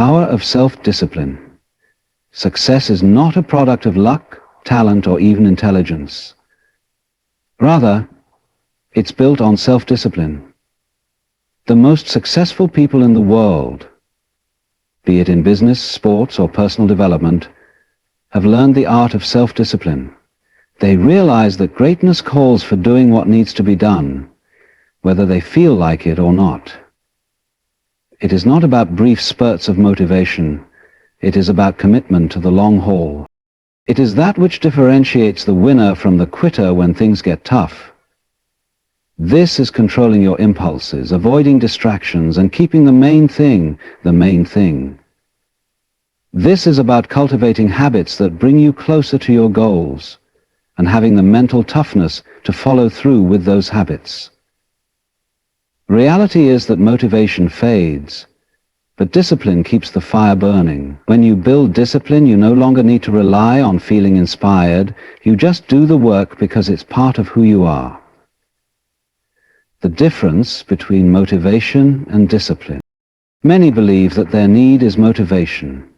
power of self-discipline. Success is not a product of luck, talent, or even intelligence. Rather, it's built on self-discipline. The most successful people in the world, be it in business, sports, or personal development, have learned the art of self-discipline. They realize that greatness calls for doing what needs to be done, whether they feel like it or not. It is not about brief spurts of motivation. It is about commitment to the long haul. It is that which differentiates the winner from the quitter when things get tough. This is controlling your impulses, avoiding distractions, and keeping the main thing the main thing. This is about cultivating habits that bring you closer to your goals, and having the mental toughness to follow through with those habits. Reality is that motivation fades, but discipline keeps the fire burning. When you build discipline, you no longer need to rely on feeling inspired. You just do the work because it's part of who you are. The difference between motivation and discipline. Many believe that their need is motivation.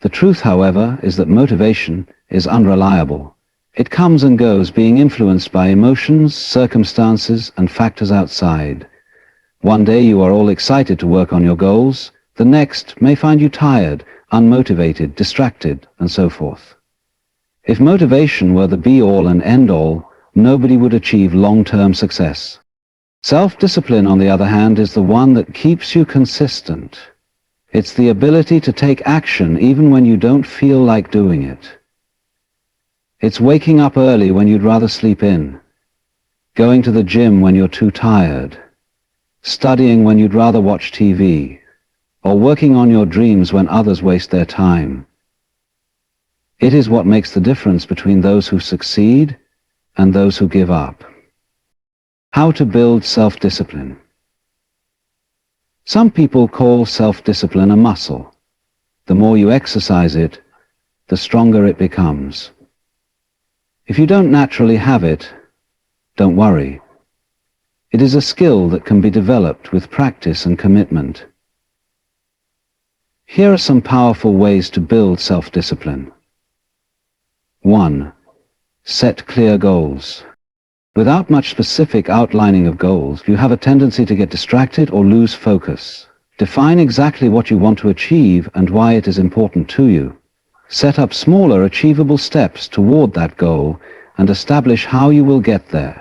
The truth, however, is that motivation is unreliable. It comes and goes, being influenced by emotions, circumstances, and factors outside. One day you are all excited to work on your goals. The next may find you tired, unmotivated, distracted, and so forth. If motivation were the be-all and end-all, nobody would achieve long-term success. Self-discipline, on the other hand, is the one that keeps you consistent. It's the ability to take action even when you don't feel like doing it. It's waking up early when you'd rather sleep in, going to the gym when you're too tired, studying when you'd rather watch TV, or working on your dreams when others waste their time. It is what makes the difference between those who succeed and those who give up. How to build self-discipline. Some people call self-discipline a muscle. The more you exercise it, the stronger it becomes. If you don't naturally have it, don't worry. It is a skill that can be developed with practice and commitment. Here are some powerful ways to build self-discipline. 1. Set clear goals. Without much specific outlining of goals, you have a tendency to get distracted or lose focus. Define exactly what you want to achieve and why it is important to you. Set up smaller, achievable steps toward that goal and establish how you will get there.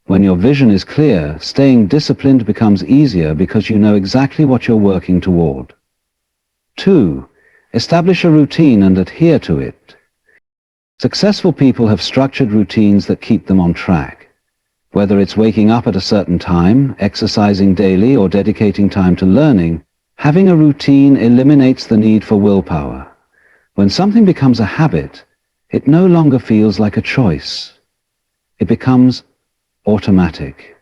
When your vision is clear, staying disciplined becomes easier because you know exactly what you're working toward. 2. Establish a routine and adhere to it. Successful people have structured routines that keep them on track. Whether it's waking up at a certain time, exercising daily, or dedicating time to learning, having a routine eliminates the need for willpower. When something becomes a habit, it no longer feels like a choice. It becomes automatic.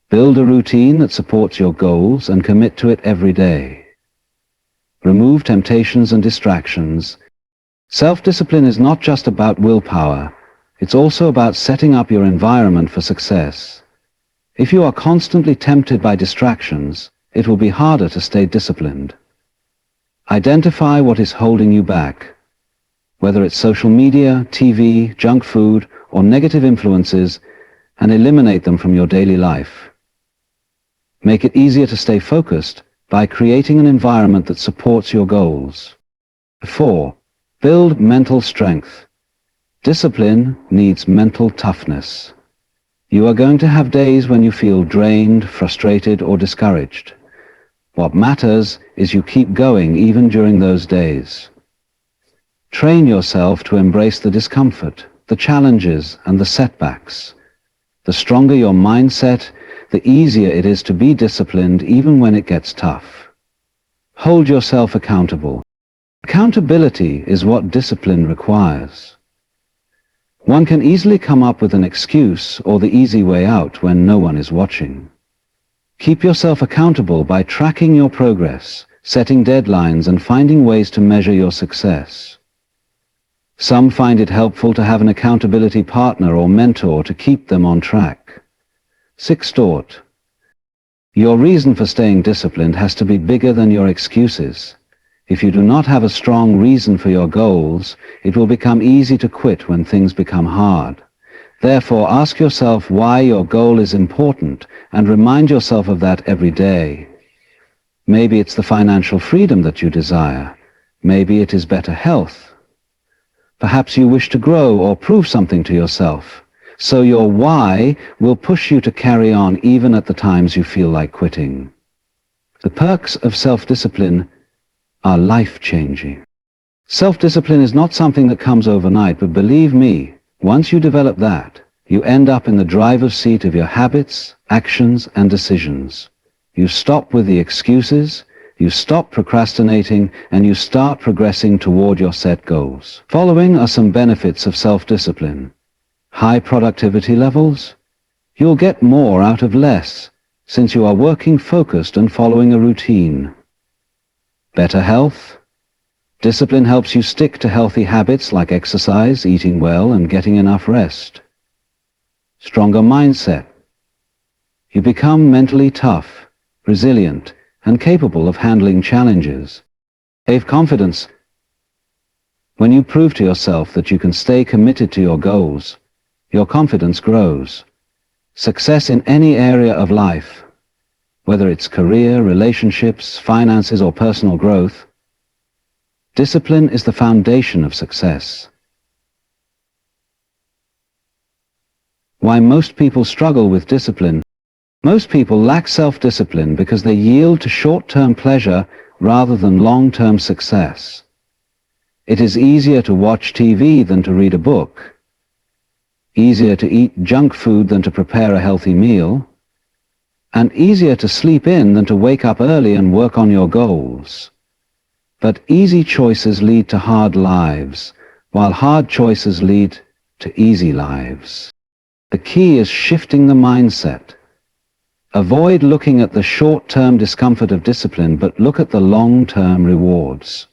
Build a routine that supports your goals and commit to it every day. Remove temptations and distractions. Self-discipline is not just about willpower, it's also about setting up your environment for success. If you are constantly tempted by distractions, it will be harder to stay disciplined. Identify what is holding you back. Whether it's social media, TV, junk food, or negative influences, and eliminate them from your daily life. Make it easier to stay focused by creating an environment that supports your goals. 4. Build mental strength. Discipline needs mental toughness. You are going to have days when you feel drained, frustrated, or discouraged. What matters is you keep going even during those days. Train yourself to embrace the discomfort, the challenges, and the setbacks. The stronger your mindset, the easier it is to be disciplined even when it gets tough. Hold yourself accountable. Accountability is what discipline requires. One can easily come up with an excuse or the easy way out when no one is watching. Keep yourself accountable by tracking your progress, setting deadlines, and finding ways to measure your success. Some find it helpful to have an accountability partner or mentor to keep them on track. 6. Your reason for staying disciplined has to be bigger than your excuses. If you do not have a strong reason for your goals, it will become easy to quit when things become hard. Therefore, ask yourself why your goal is important and remind yourself of that every day. Maybe it's the financial freedom that you desire. Maybe it is better health. Perhaps you wish to grow or prove something to yourself. So your why will push you to carry on even at the times you feel like quitting. The perks of self-discipline are life-changing. Self-discipline is not something that comes overnight, but believe me, once you develop that, you end up in the driver's seat of your habits, actions, and decisions. You stop with the excuses, you stop procrastinating, and you start progressing toward your set goals. Following are some benefits of self-discipline. High productivity levels. You'll get more out of less, since you are working focused and following a routine. Better health. Discipline helps you stick to healthy habits like exercise, eating well, and getting enough rest. Stronger mindset. You become mentally tough, resilient, and capable of handling challenges. Have confidence. When you prove to yourself that you can stay committed to your goals, your confidence grows. Success in any area of life, whether it's career, relationships, finances, or personal growth, discipline is the foundation of success. Why most people struggle with discipline. Most people lack self-discipline because they yield to short-term pleasure rather than long-term success. It is easier to watch TV than to read a book. Easier to eat junk food than to prepare a healthy meal. And easier to sleep in than to wake up early and work on your goals. But easy choices lead to hard lives, while hard choices lead to easy lives. The key is shifting the mindset. Avoid looking at the short-term discomfort of discipline, but look at the long-term rewards.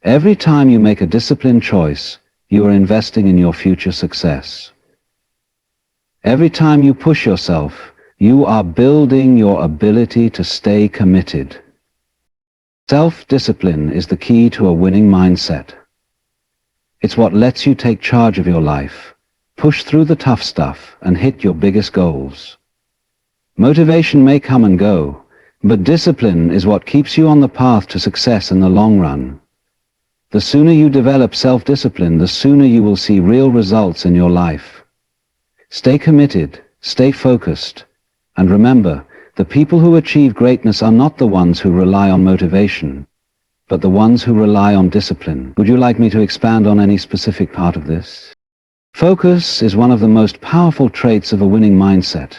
Every time you make a disciplined choice, you are investing in your future success. Every time you push yourself, you are building your ability to stay committed. Self-discipline is the key to a winning mindset. It's what lets you take charge of your life, push through the tough stuff, and hit your biggest goals. Motivation may come and go, but discipline is what keeps you on the path to success in the long run. The sooner you develop self-discipline, the sooner you will see real results in your life. Stay committed, stay focused, and remember, the people who achieve greatness are not the ones who rely on motivation, but the ones who rely on discipline. Would you like me to expand on any specific part of this? Focus is one of the most powerful traits of a winning mindset.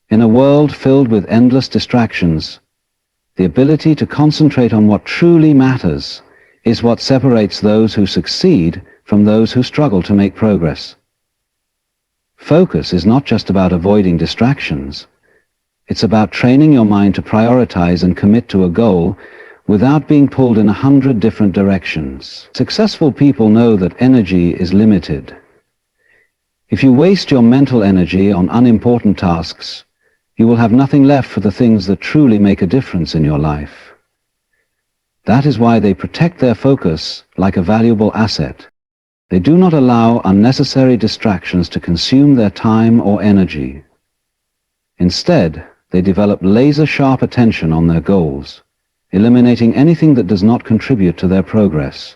In a world filled with endless distractions, the ability to concentrate on what truly matters is what separates those who succeed from those who struggle to make progress. Focus is not just about avoiding distractions. It's about training your mind to prioritize and commit to a goal without being pulled in 100 different directions. Successful people know that energy is limited. If you waste your mental energy on unimportant tasks, you will have nothing left for the things that truly make a difference in your life. That is why they protect their focus like a valuable asset. They do not allow unnecessary distractions to consume their time or energy. Instead, they develop laser-sharp attention on their goals, eliminating anything that does not contribute to their progress.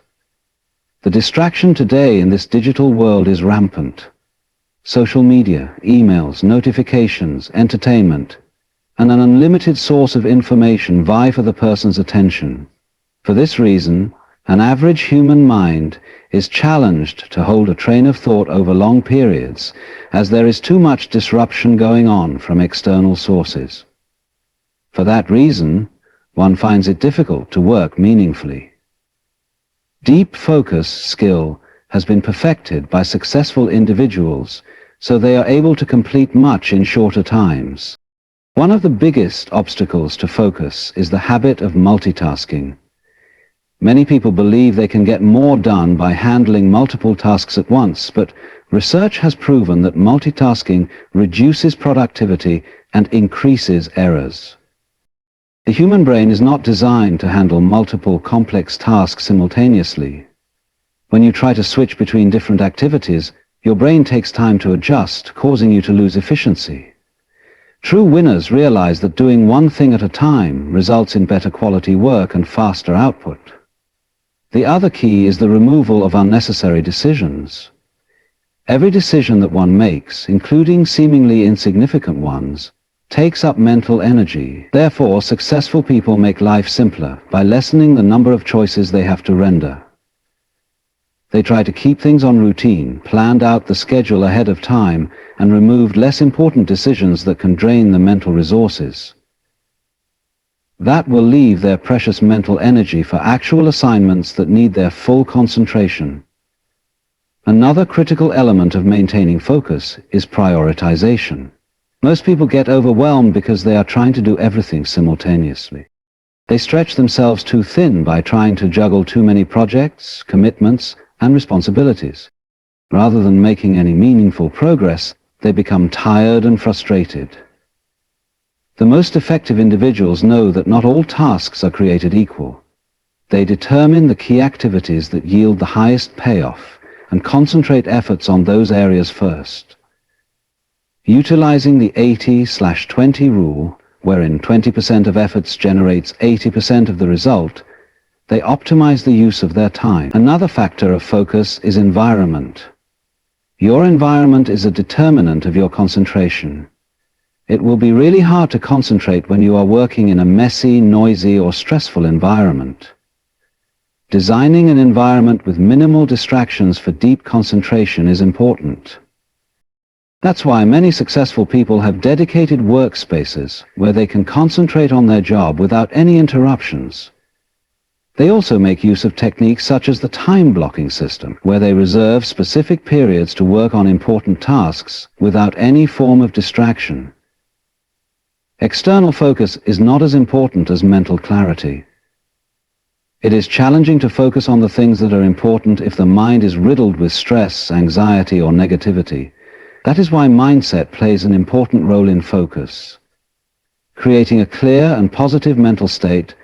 The distraction today in this digital world is rampant. Social media, emails, notifications, entertainment, and an unlimited source of information vie for the person's attention. For this reason, an average human mind is challenged to hold a train of thought over long periods, as there is too much disruption going on from external sources. For that reason, one finds it difficult to work meaningfully. Deep focus skill has been perfected by successful individuals, so they are able to complete much in shorter times. One of the biggest obstacles to focus is the habit of multitasking. Many people believe they can get more done by handling multiple tasks at once, but research has proven that multitasking reduces productivity and increases errors. The human brain is not designed to handle multiple complex tasks simultaneously. When you try to switch between different activities, your brain takes time to adjust, causing you to lose efficiency. True winners realize that doing one thing at a time results in better quality work and faster output. The other key is the removal of unnecessary decisions. Every decision that one makes, including seemingly insignificant ones, takes up mental energy. Therefore, successful people make life simpler by lessening the number of choices they have to render. They try to keep things on routine, planned out the schedule ahead of time, and removed less important decisions that can drain the mental resources. That will leave their precious mental energy for actual assignments that need their full concentration. Another critical element of maintaining focus is prioritization. Most people get overwhelmed because they are trying to do everything simultaneously. They stretch themselves too thin by trying to juggle too many projects, commitments, and responsibilities. Rather than making any meaningful progress, they become tired and frustrated. The most effective individuals know that not all tasks are created equal. They determine the key activities that yield the highest payoff and concentrate efforts on those areas first. Utilizing the 80/20 rule, wherein 20% of efforts generates 80% of the result, they optimize the use of their time. Another factor of focus is environment. Your environment is a determinant of your concentration. It will be really hard to concentrate when you are working in a messy, noisy, or stressful environment. Designing an environment with minimal distractions for deep concentration is important. That's why many successful people have dedicated workspaces where they can concentrate on their job without any interruptions. They also make use of techniques such as the time blocking system, where they reserve specific periods to work on important tasks without any form of distraction. External focus is not as important as mental clarity. It is challenging to focus on the things that are important if the mind is riddled with stress, anxiety, or negativity. That is why mindset plays an important role in focus. Creating a clear and positive mental state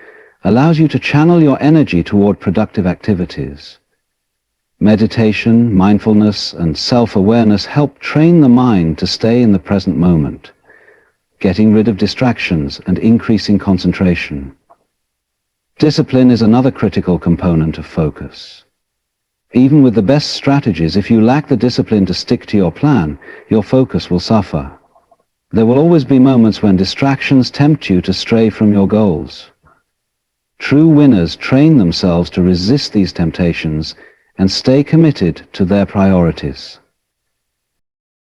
allows you to channel your energy toward productive activities. Meditation, mindfulness, and self-awareness help train the mind to stay in the present moment, getting rid of distractions and increasing concentration. Discipline is another critical component of focus. Even with the best strategies, if you lack the discipline to stick to your plan, your focus will suffer. There will always be moments when distractions tempt you to stray from your goals. True winners train themselves to resist these temptations and stay committed to their priorities.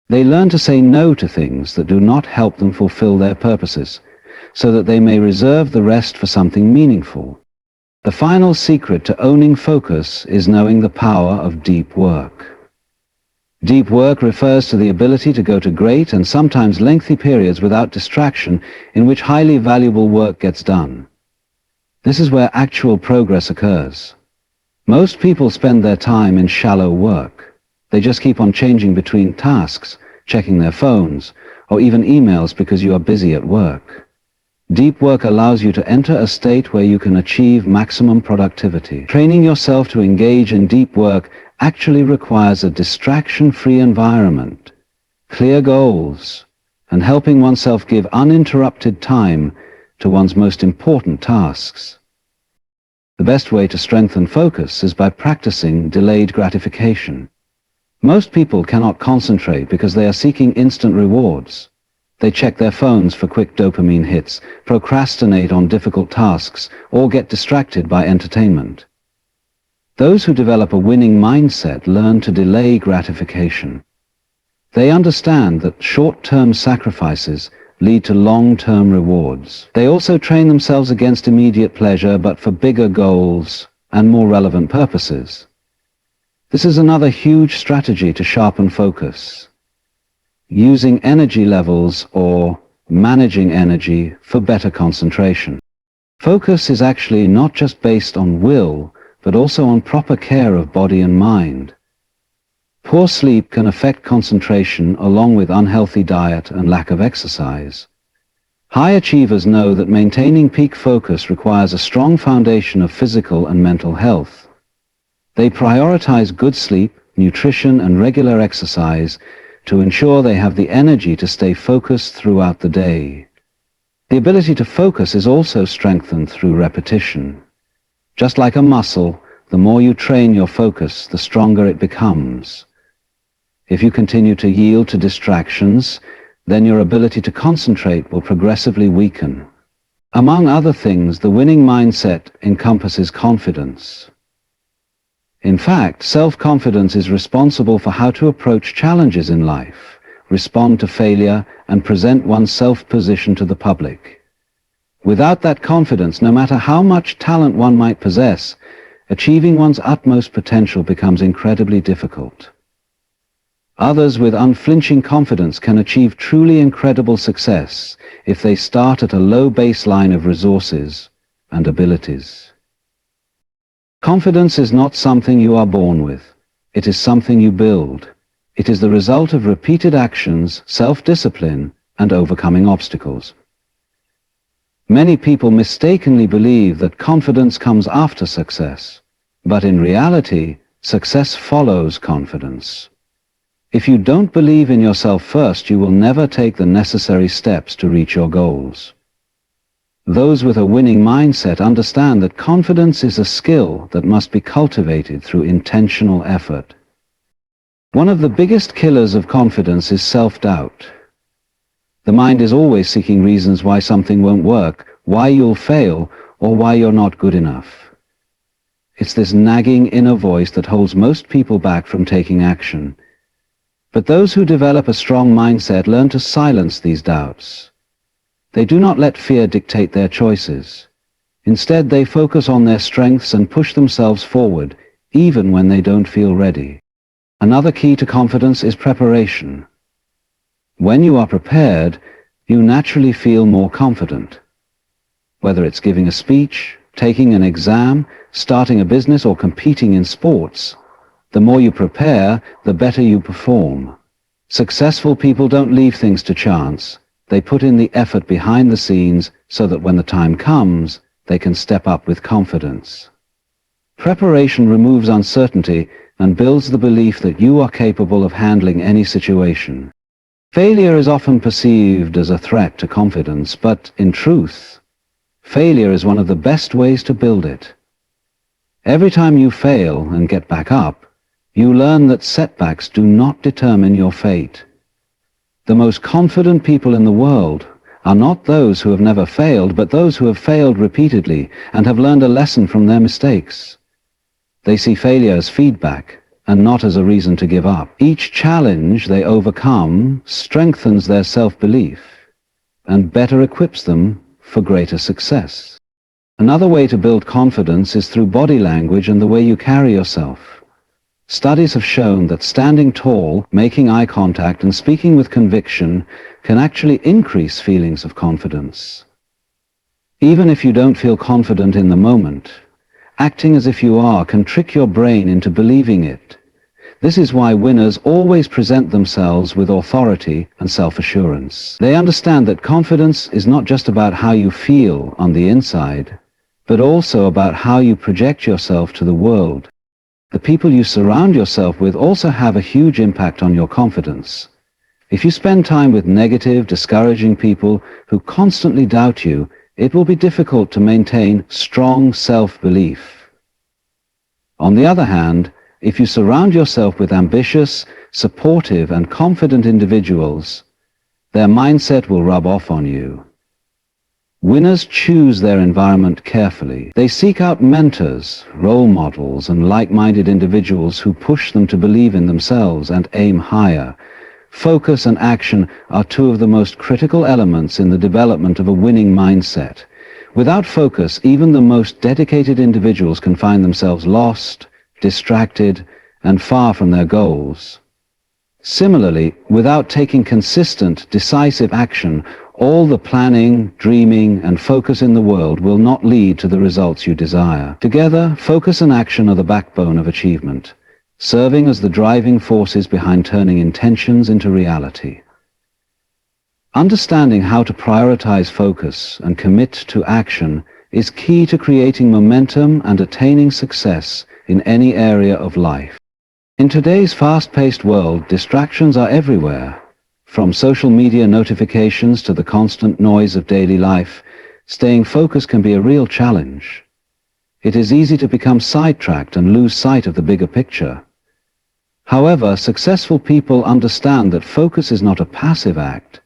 They learn to say no to things that do not help them fulfill their purposes, so that they may reserve the rest for something meaningful. The final secret to owning focus is knowing the power of deep work. Deep work refers to the ability to go to great and sometimes lengthy periods without distraction in which highly valuable work gets done. This is where actual progress occurs. Most people spend their time in shallow work. They just keep on changing between tasks, checking their phones, or even emails because you are busy at work. Deep work allows you to enter a state where you can achieve maximum productivity. Training yourself to engage in deep work actually requires a distraction-free environment, clear goals, and helping oneself give uninterrupted time to one's most important tasks. The best way to strengthen focus is by practicing delayed gratification. Most people cannot concentrate because they are seeking instant rewards. They check their phones for quick dopamine hits, procrastinate on difficult tasks, or get distracted by entertainment. Those who develop a winning mindset learn to delay gratification. They understand that short-term sacrifices lead to long-term rewards. They also train themselves against immediate pleasure, but for bigger goals and more relevant purposes. This is another huge strategy to sharpen focus. Using energy levels or managing energy for better concentration. Focus is actually not just based on will, but also on proper care of body and mind. Poor sleep can affect concentration along with unhealthy diet and lack of exercise. High achievers know that maintaining peak focus requires a strong foundation of physical and mental health. They prioritize good sleep, nutrition, and regular exercise to ensure they have the energy to stay focused throughout the day. The ability to focus is also strengthened through repetition. Just like a muscle, the more you train your focus, the stronger it becomes. If you continue to yield to distractions, then your ability to concentrate will progressively weaken. Among other things, the winning mindset encompasses confidence. In fact, self-confidence is responsible for how to approach challenges in life, respond to failure, and present one's self-position to the public. Without that confidence, no matter how much talent one might possess, achieving one's utmost potential becomes incredibly difficult. Others with unflinching confidence can achieve truly incredible success if they start at a low baseline of resources and abilities. Confidence is not something you are born with. It is something you build. It is the result of repeated actions, self-discipline, and overcoming obstacles. Many people mistakenly believe that confidence comes after success, but in reality, success follows confidence. If you don't believe in yourself first, you will never take the necessary steps to reach your goals. Those with a winning mindset understand that confidence is a skill that must be cultivated through intentional effort. One of the biggest killers of confidence is self-doubt. The mind is always seeking reasons why something won't work, why you'll fail, or why you're not good enough. It's this nagging inner voice that holds most people back from taking action. But those who develop a strong mindset learn to silence these doubts. They do not let fear dictate their choices. Instead, they focus on their strengths and push themselves forward, even when they don't feel ready. Another key to confidence is preparation. When you are prepared, you naturally feel more confident. Whether it's giving a speech, taking an exam, starting a business, or competing in sports, the more you prepare, the better you perform. Successful people don't leave things to chance. They put in the effort behind the scenes so that when the time comes, they can step up with confidence. Preparation removes uncertainty and builds the belief that you are capable of handling any situation. Failure is often perceived as a threat to confidence, but in truth, failure is one of the best ways to build it. Every time you fail and get back up, you learn that setbacks do not determine your fate. The most confident people in the world are not those who have never failed, but those who have failed repeatedly and have learned a lesson from their mistakes. They see failure as feedback and not as a reason to give up. Each challenge they overcome strengthens their self-belief and better equips them for greater success. Another way to build confidence is through body language and the way you carry yourself. Studies have shown that standing tall, making eye contact, and speaking with conviction can actually increase feelings of confidence. Even if you don't feel confident in the moment, acting as if you are can trick your brain into believing it. This is why winners always present themselves with authority and self-assurance. They understand that confidence is not just about how you feel on the inside, but also about how you project yourself to the world. The people you surround yourself with also have a huge impact on your confidence. If you spend time with negative, discouraging people who constantly doubt you, it will be difficult to maintain strong self-belief. On the other hand, if you surround yourself with ambitious, supportive, and confident individuals, their mindset will rub off on you. Winners choose their environment carefully. They seek out mentors, role models, and like-minded individuals who push them to believe in themselves and aim higher. Focus and action are two of the most critical elements in the development of a winning mindset. Without focus, even the most dedicated individuals can find themselves lost, distracted, and far from their goals. Similarly, without taking consistent, decisive action, all the planning, dreaming, and focus in the world will not lead to the results you desire. Together, focus and action are the backbone of achievement, serving as the driving forces behind turning intentions into reality. Understanding how to prioritize focus and commit to action is key to creating momentum and attaining success in any area of life. In today's fast-paced world, distractions are everywhere. From social media notifications to the constant noise of daily life, staying focused can be a real challenge. It is easy to become sidetracked and lose sight of the bigger picture. However, successful people understand that focus is not a passive act.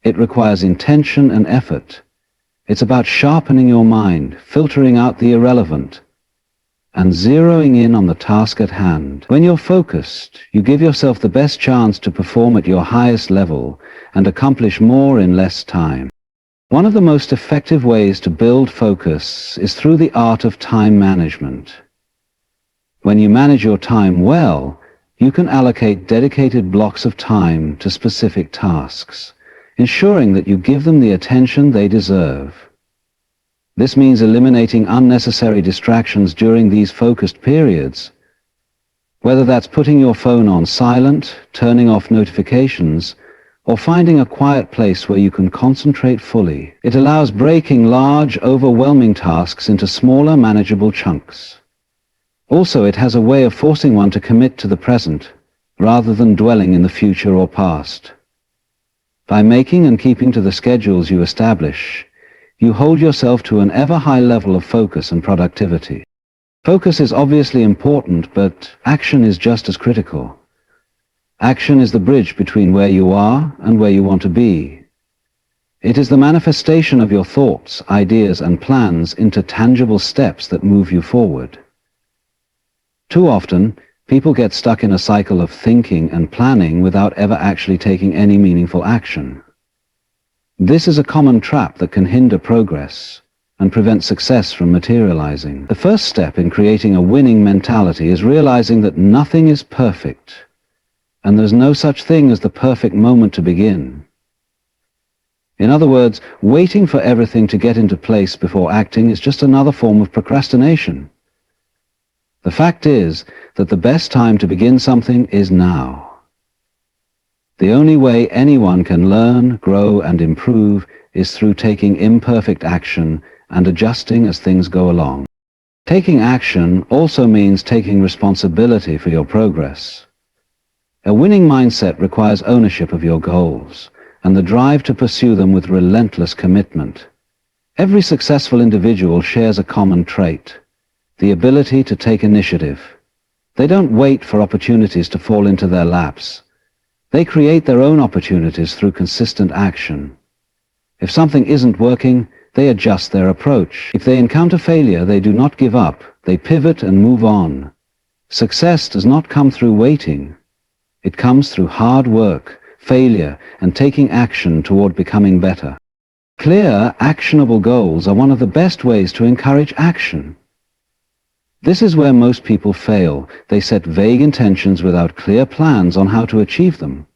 It requires intention and effort. It's about sharpening your mind, filtering out the irrelevant, and zeroing in on the task at hand. When you're focused, you give yourself the best chance to perform at your highest level and accomplish more in less time. One of the most effective ways to build focus is through the art of time management. When you manage your time well, you can allocate dedicated blocks of time to specific tasks, ensuring that you give them the attention they deserve. This means eliminating unnecessary distractions during these focused periods. Whether that's putting your phone on silent, turning off notifications, or finding a quiet place where you can concentrate fully. It allows breaking large, overwhelming tasks into smaller, manageable chunks. Also, it has a way of forcing one to commit to the present, rather than dwelling in the future or past. By making and keeping to the schedules you establish, you hold yourself to an ever-high level of focus and productivity. Focus is obviously important, but action is just as critical. Action is the bridge between where you are and where you want to be. It is the manifestation of your thoughts, ideas, and plans into tangible steps that move you forward. Too often, people get stuck in a cycle of thinking and planning without ever actually taking any meaningful action. This is a common trap that can hinder progress and prevent success from materializing. The first step in creating a winning mentality is realizing that nothing is perfect, and there's no such thing as the perfect moment to begin. In other words, waiting for everything to get into place before acting is just another form of procrastination. The fact is that the best time to begin something is now. The only way anyone can learn, grow, and improve is through taking imperfect action and adjusting as things go along. Taking action also means taking responsibility for your progress. A winning mindset requires ownership of your goals and the drive to pursue them with relentless commitment. Every successful individual shares a common trait: the ability to take initiative. They don't wait for opportunities to fall into their laps. They create their own opportunities through consistent action. If something isn't working, they adjust their approach. If they encounter failure, they do not give up. They pivot and move on. Success does not come through waiting. It comes through hard work, failure, and taking action toward becoming better. Clear, actionable goals are one of the best ways to encourage action. This is where most people fail. They set vague intentions without clear plans on how to achieve them.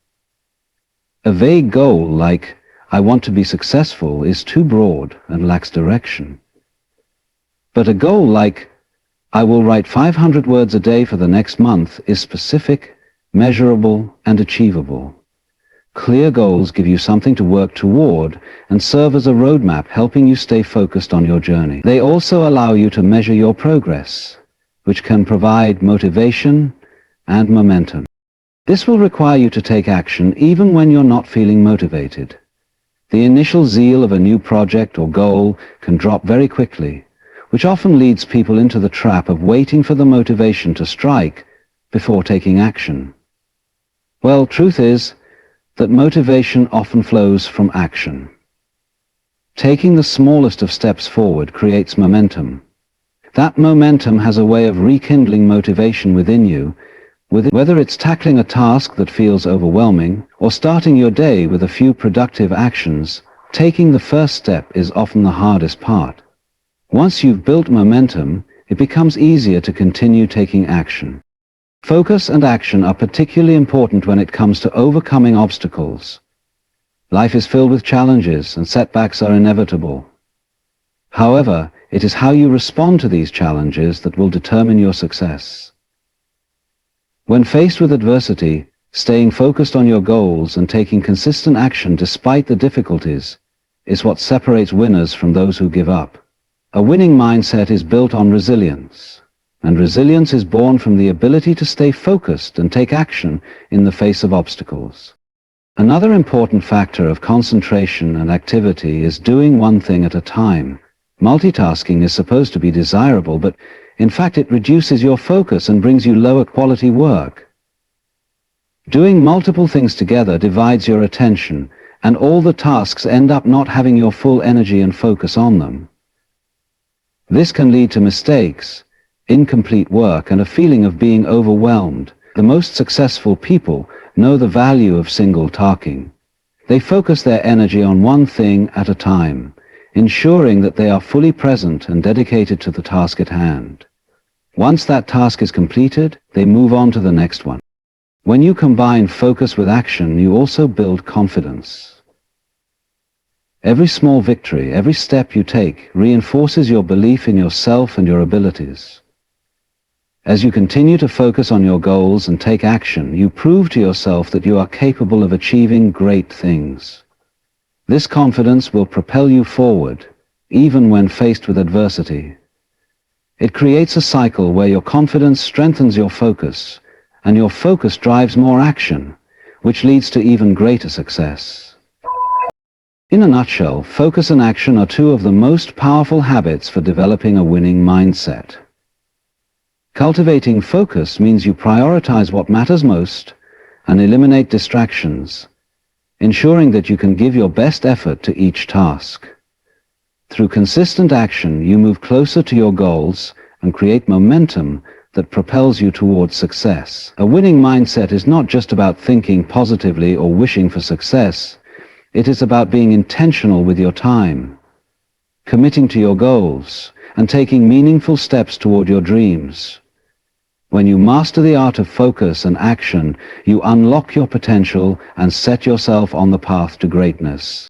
A vague goal like, "I want to be successful," is too broad and lacks direction. But a goal like, "I will write 500 words a day for the next month," is specific, measurable, and achievable. Clear goals give you something to work toward and serve as a roadmap, helping you stay focused on your journey. They also allow you to measure your progress, which can provide motivation and momentum. This will require you to take action even when you're not feeling motivated. The initial zeal of a new project or goal can drop very quickly, which often leads people into the trap of waiting for the motivation to strike before taking action. Well, truth is that motivation often flows from action. Taking the smallest of steps forward creates momentum. That momentum has a way of rekindling motivation within you, whether it's tackling a task that feels overwhelming or starting your day with a few productive actions. Taking the first step is often the hardest part. Once you've built momentum, it becomes easier to continue taking action. Focus and action are particularly important when it comes to overcoming obstacles. Life is filled with challenges and setbacks are inevitable. However, it is how you respond to these challenges that will determine your success. When faced with adversity, Staying focused on your goals and taking consistent action despite the difficulties is what separates winners from those who give up. A winning mindset is built on resilience, and resilience is born from the ability to stay focused and take action in the face of obstacles. Another important factor of concentration and activity is doing one thing at a time. Multitasking is supposed to be desirable, but in fact it reduces your focus and brings you lower quality work. Doing multiple things together divides your attention, and all the tasks end up not having your full energy and focus on them. This can lead to mistakes, incomplete work, and a feeling of being overwhelmed. The most successful people know the value of single tasking. They focus their energy on one thing at a time, ensuring that they are fully present and dedicated to the task at hand. Once that task is completed, they move on to the next one. When you combine focus with action, you also build confidence. Every small victory, every step you take, reinforces your belief in yourself and your abilities. As you continue to focus on your goals and take action, you prove to yourself that you are capable of achieving great things. This confidence will propel you forward, even when faced with adversity. It creates a cycle where your confidence strengthens your focus, and your focus drives more action, which leads to even greater success. In a nutshell, focus and action are two of the most powerful habits for developing a winning mindset. Cultivating focus means you prioritize what matters most and eliminate distractions, ensuring that you can give your best effort to each task. Through consistent action, you move closer to your goals and create momentum that propels you towards success. A winning mindset is not just about thinking positively or wishing for success. It is about being intentional with your time, committing to your goals, and taking meaningful steps toward your dreams. When you master the art of focus and action, you unlock your potential and set yourself on the path to greatness.